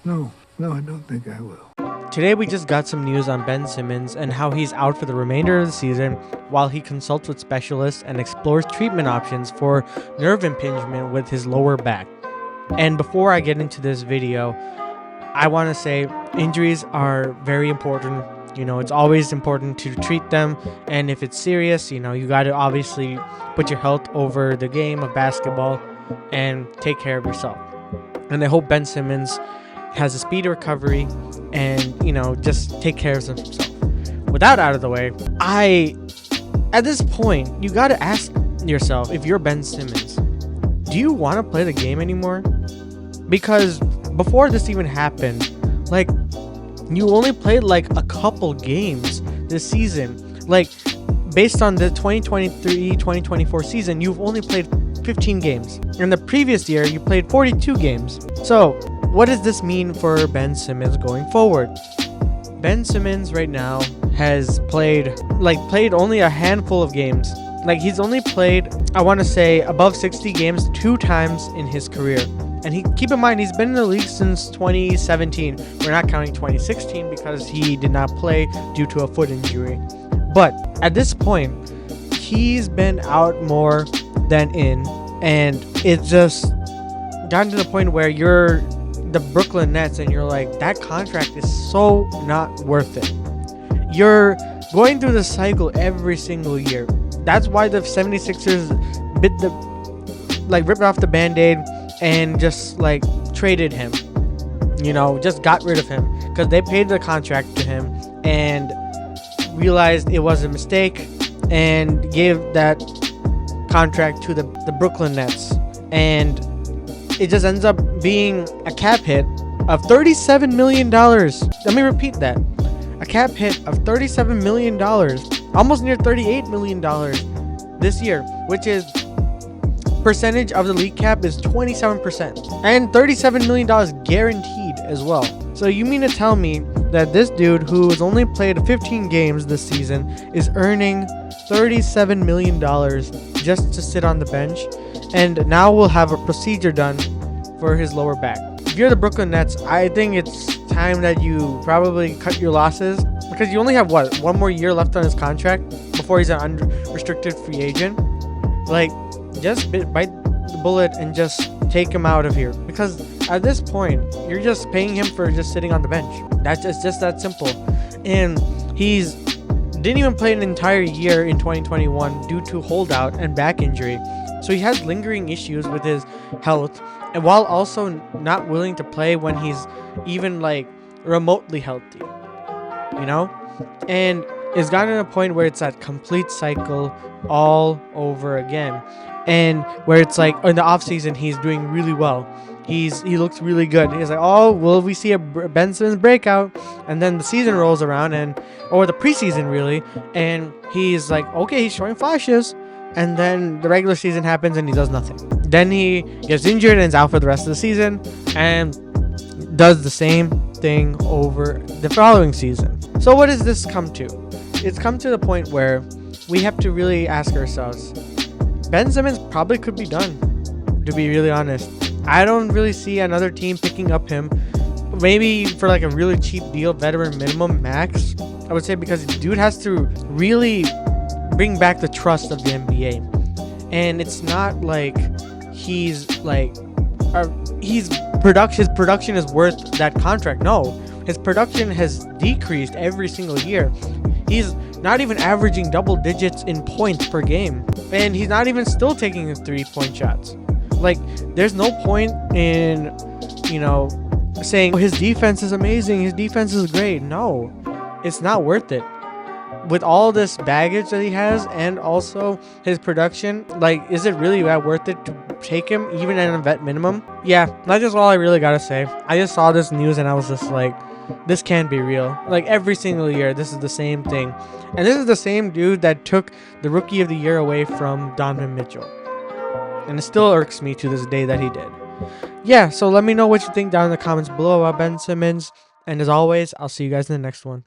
No, I don't think I will. Today we just got some news on Ben Simmons and how he's out for the remainder of the season while he consults with specialists and explores treatment options for nerve impingement with his lower back. And before I get into this video, I want to say injuries are very important. It's always important to treat them, and if it's serious, you got to obviously put your health over the game of basketball and take care of yourself. And I hope Ben Simmons has a speedy recovery and, just take care of himself. With that out of the way, at this point, you got to ask yourself, if you're Ben Simmons, do you want to play the game anymore? Because before this even happened, you only played a couple games this season. Based on the 2023-2024 season, you've only played 15 games. In the previous year, you played 42 games. So, what does this mean for Ben Simmons going forward? Ben Simmons right now has played only a handful of games. He's only played, I want to say, above 60 games 2 times in his career. And keep in mind, he's been in the league since 2017. We're not counting 2016 because he did not play due to a foot injury. But at this point, he's been out more than in. And it's just gotten to the point where you're the Brooklyn Nets and you're like, that contract is so not worth it. You're going through the cycle every single year. That's why the 76ers ripped off the Band-Aid and just traded him, just got rid of him because they paid the contract to him and realized it was a mistake and gave that contract to the Brooklyn Nets, and it just ends up being a cap hit of $37 million. Let me repeat that. A cap hit of $37 million, almost near $38 million this year, which is percentage of the league cap is 27%, and $37 million guaranteed as well. So you mean to tell me that this dude who has only played 15 games this season is earning $37 million just to sit on the bench, and now we'll have a procedure done for his lower back? If you're the Brooklyn Nets, I think it's time that you probably cut your losses, because you only have one more year left on his contract before he's an unrestricted free agent. Just bite the bullet and just take him out of here, because at this point you're just paying him for just sitting on the bench. That's just that simple. And he's didn't even play an entire year in 2021 due to holdout and back injury, so he has lingering issues with his health, and while also not willing to play when he's even remotely healthy, and it's gotten to a point where it's that complete cycle all over again. And where it's in the off season he's doing really well, he looks really good, he's oh, will we see a Ben Simmons breakout? And then the season rolls around, or the preseason really, and he's okay, he's showing flashes, and then the regular season happens and he does nothing. Then he gets injured and is out for the rest of the season and does the same thing over the following season. So what does this come to? It's come to the point where we have to really ask ourselves, Ben Simmons probably could be done, to be really honest. I don't really see another team picking up him, maybe for a really cheap deal, veteran minimum max, I would say, because the dude has to really bring back the trust of the NBA. And it's not his production is worth that contract. No, his production has decreased every single year. He's not even averaging double digits in points per game, and he's not even still taking his 3-point shots. There's no point in saying his defense is amazing, his defense is great. No, it's not worth it. With all this baggage that he has and also his production, is it really that worth it to take him even at a vet minimum? Yeah, that's just all I really gotta say. I just saw this news and I was just this can't be real. Every single year, this is the same thing. And this is the same dude that took the Rookie of the Year away from Donovan Mitchell. And it still irks me to this day that he did. Yeah, so let me know what you think down in the comments below about Ben Simmons. And as always, I'll see you guys in the next one.